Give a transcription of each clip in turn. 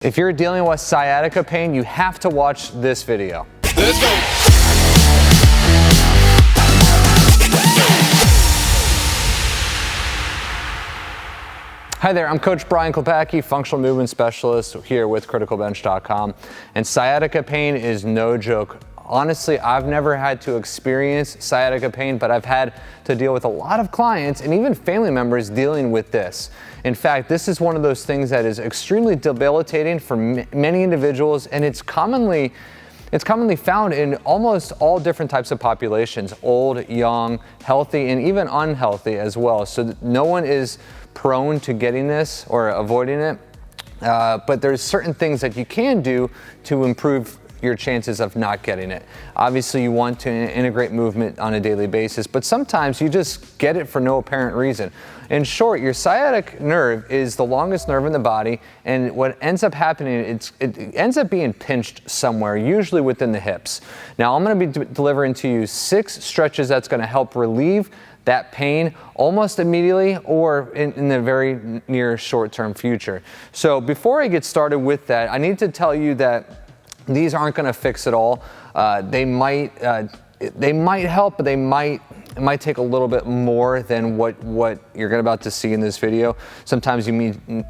If you're dealing with sciatica pain, you have to watch this video. Let's go. Hi there, I'm Coach Brian Klepacki, functional movement specialist here with Criticalbench.com. And sciatica pain is no joke. Honestly, I've never had to experience sciatica pain, but I've had to deal with a lot of clients and even family members dealing with this. In fact, this is one of those things that is extremely debilitating for many individuals, and it's commonly found in almost all different types of populations, old, young, healthy, and even unhealthy as well. So no one is prone to getting this or avoiding it, but there's certain things that you can do to improve your chances of not getting it. Obviously, you want to integrate movement on a daily basis, but sometimes you just get it for no apparent reason. In short, your sciatic nerve is the longest nerve in the body, and what ends up happening, it ends up being pinched somewhere, usually within the hips. Now, I'm gonna be delivering to you 6 stretches that's gonna help relieve that pain almost immediately or in the very near short-term future. So before I get started with that, I need to tell you that these aren't going to fix it all. They might help, but it might take a little bit more than what you're about to see in this video. Sometimes you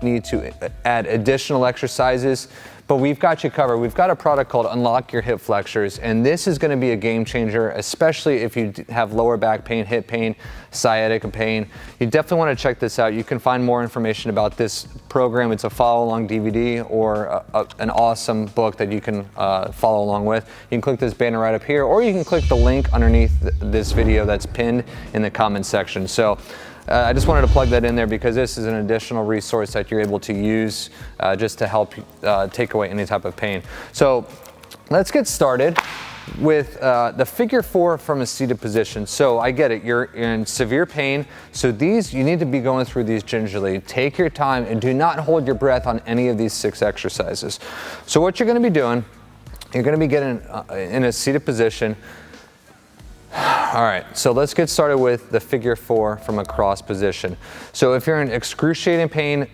need to add additional exercises, but we've got you covered. We've got a product called Unlock Your Hip FLEXORS, and this is going to be a game changer, especially if you have lower back pain, hip pain, sciatica pain. You definitely want to check this out. You can find more information about this program. It's a follow-along DVD or an awesome book that you can follow along with. You can click this banner right up here, or you can click the link underneath this video that's pinned in the comment section. So I just wanted to plug that in there because this is an additional resource that you're able to use just to help take away any type of pain. So let's get started with the figure 4 from a seated position. So I get it, you're in severe pain. So you need to be going through these gingerly. Take your time and do not hold your breath on any of these 6 exercises. So what you're gonna be doing, you're gonna be getting in a seated position. All right, so let's get started with the figure 4 from a cross position. So if you're in excruciating pain,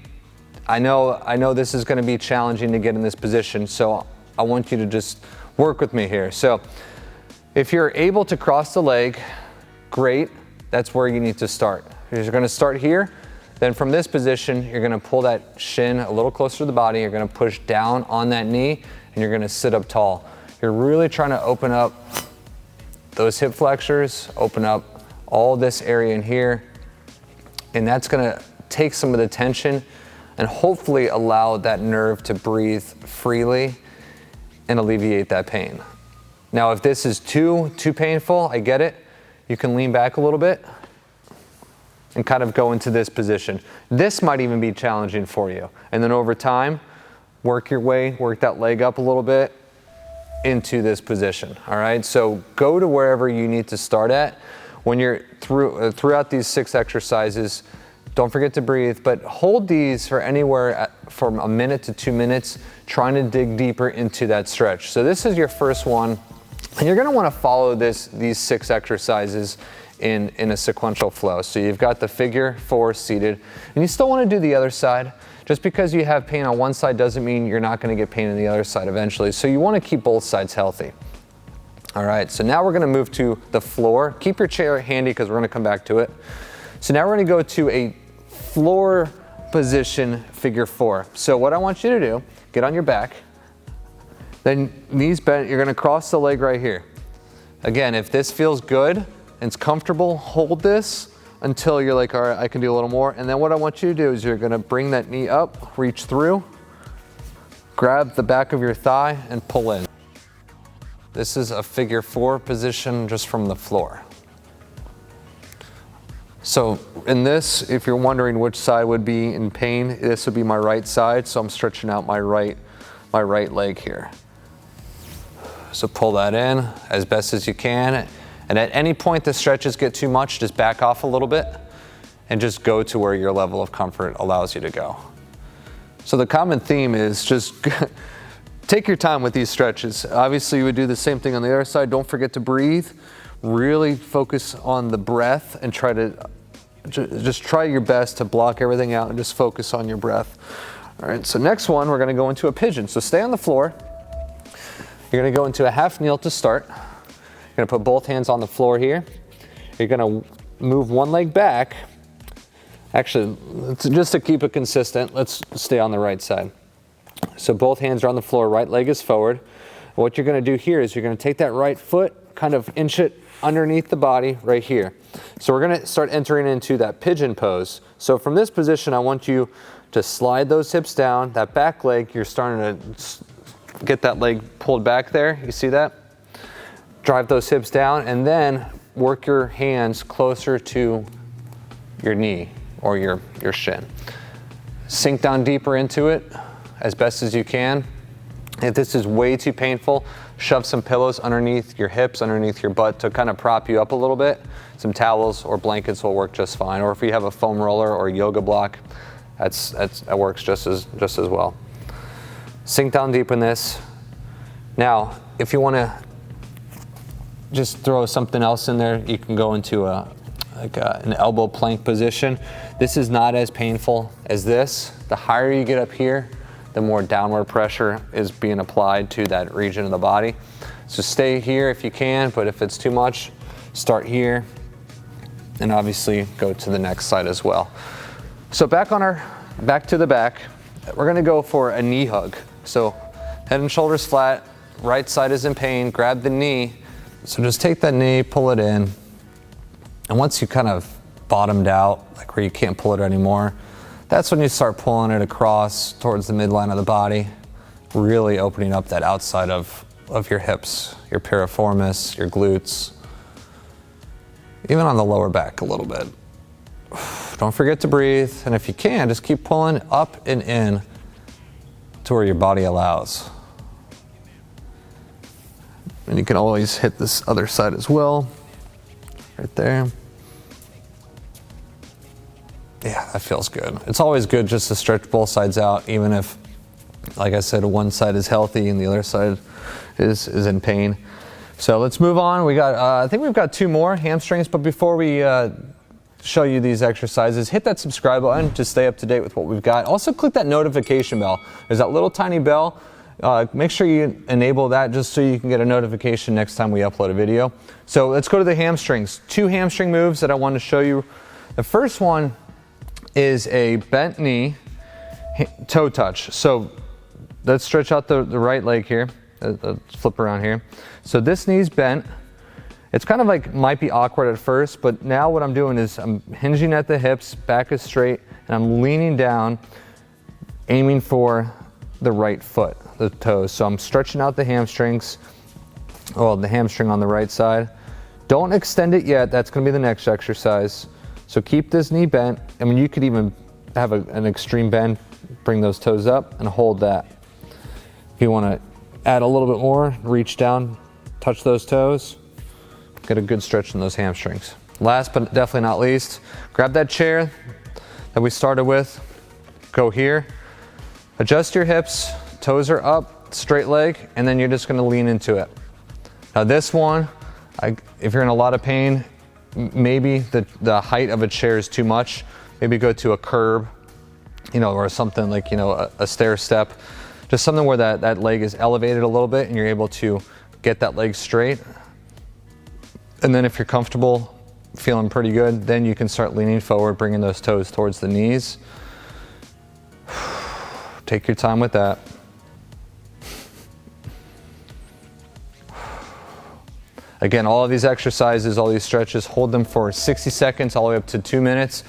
I know this is going to be challenging to get in this position, so I want you to just work with me here. So if you're able to cross the leg, great, that's where you need to start. You're going to start here, then from this position, you're going to pull that shin a little closer to the body, you're going to push down on that knee, and you're going to sit up tall. You're really trying to open up those hip flexors, open up all this area in here, and that's gonna take some of the tension and hopefully allow that nerve to breathe freely and alleviate that pain. Now, if this is too painful, I get it, you can lean back a little bit and kind of go into this position. This might even be challenging for you. And then over time, work that leg up a little bit into this position, all right? So go to wherever you need to start at. When you're throughout these 6 exercises, don't forget to breathe, but hold these for anywhere from a minute to 2 minutes, trying to dig deeper into that stretch. So this is your first one, and you're gonna wanna follow these 6 exercises in a sequential flow. So you've got the figure 4 seated, and you still wanna do the other side. Just because you have pain on one side doesn't mean you're not gonna get pain on the other side eventually. So you wanna keep both sides healthy. All right, so now we're gonna move to the floor. Keep your chair handy because we're gonna come back to it. So now we're gonna go to a floor position figure 4. So what I want you to do, get on your back, then knees bent, you're gonna cross the leg right here. Again, if this feels good and it's comfortable, hold this until you're like, all right, I can do a little more. And then what I want you to do is you're gonna bring that knee up, reach through, grab the back of your thigh and pull in. This is a figure 4 position just from the floor. So in this, if you're wondering which side would be in pain, this would be my right side. So I'm stretching out my right leg here. So pull that in as best as you can. And at any point the stretches get too much, just back off a little bit and just go to where your level of comfort allows you to go. So the common theme is just take your time with these stretches. Obviously you would do the same thing on the other side. Don't forget to breathe. Really focus on the breath and try your best to block everything out and just focus on your breath. All right, so next one, we're gonna go into a pigeon. So stay on the floor. You're gonna go into a half kneel to start. You're gonna put both hands on the floor here. You're gonna move one leg back. Actually, just to keep it consistent, let's stay on the right side. So both hands are on the floor, right leg is forward. What you're gonna do here is you're gonna take that right foot, kind of inch it underneath the body right here. So we're gonna start entering into that pigeon pose. So from this position, I want you to slide those hips down. That back leg, you're starting to get that leg pulled back there. You see that? Drive those hips down and then work your hands closer to your knee or your shin. Sink down deeper into it as best as you can. If this is way too painful, shove some pillows underneath your hips, underneath your butt to kind of prop you up a little bit. Some towels or blankets will work just fine. Or if you have a foam roller or a yoga block, that works just as well. Sink down deep in this. Now, if you want to just throw something else in there, you can go into an elbow plank position. This is not as painful as this. The higher you get up here, the more downward pressure is being applied to that region of the body. So stay here if you can, but if it's too much, start here and obviously go to the next side as well. So back to the back, we're gonna go for a knee hug. So head and shoulders flat, right side is in pain, grab the knee. So just take that knee, pull it in. And once you kind of bottomed out, like where you can't pull it anymore, that's when you start pulling it across towards the midline of the body, really opening up that outside of your hips, your piriformis, your glutes, even on the lower back a little bit. Don't forget to breathe, and if you can, just keep pulling up and in to where your body allows. And you can always hit this other side as well, right there. Yeah, that feels good. It's always good just to stretch both sides out, even if, like I said, one side is healthy and the other side is in pain. So let's move on. We got, I think we've got 2 more hamstrings, but before we show you these exercises, hit that subscribe button to stay up to date with what we've got. Also click that notification bell. There's that little tiny bell. Make sure you enable that just so you can get a notification next time we upload a video. So let's go to the hamstrings. 2 hamstring moves that I want to show you. The first one is a bent knee toe touch. So let's stretch out the right leg here. Let's flip around here. So this knee's bent. It's kind of like, might be awkward at first, but now what I'm doing is I'm hinging at the hips, back is straight, and I'm leaning down, aiming for the right foot, the toes. So I'm stretching out the hamstrings, well, the hamstring on the right side. Don't extend it yet, that's gonna be the next exercise. So keep this knee bent. I mean, you could even have an extreme bend, bring those toes up and hold that. If you wanna add a little bit more, reach down, touch those toes, get a good stretch in those hamstrings. Last but definitely not least, grab that chair that we started with, go here, adjust your hips, toes are up, straight leg, and then you're just gonna lean into it. Now this one, if you're in a lot of pain, maybe the height of a chair is too much, maybe go to a curb, or something like, a stair step, just something where that leg is elevated a little bit and you're able to get that leg straight. And then if you're comfortable, feeling pretty good, then you can start leaning forward, bringing those toes towards the knees. Take your time with that. Again, all of these exercises, all these stretches, hold them for 60 seconds, all the way up to 2 minutes.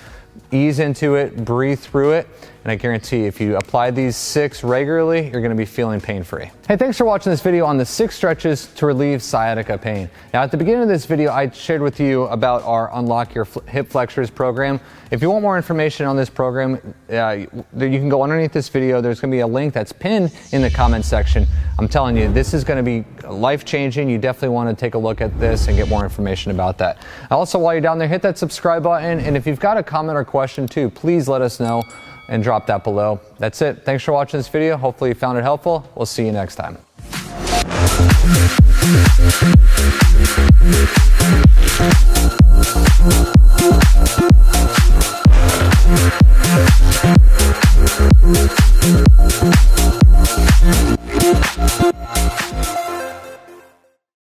Ease into it, breathe through it, and I guarantee if you apply these 6 regularly, you're gonna be feeling pain-free. Hey, thanks for watching this video on the 6 stretches to relieve sciatica pain. Now, at the beginning of this video, I shared with you about our Unlock Your Hip Flexors program. If you want more information on this program, you can go underneath this video. There's gonna be a link that's pinned in the comment section. I'm telling you, this is gonna be life-changing. You definitely wanna take a look at this and get more information about that. Also, while you're down there, hit that subscribe button, and if you've got a comment or question too, please let us know and drop that below. That's it. Thanks for watching this video. Hopefully you found it helpful. We'll see you next time.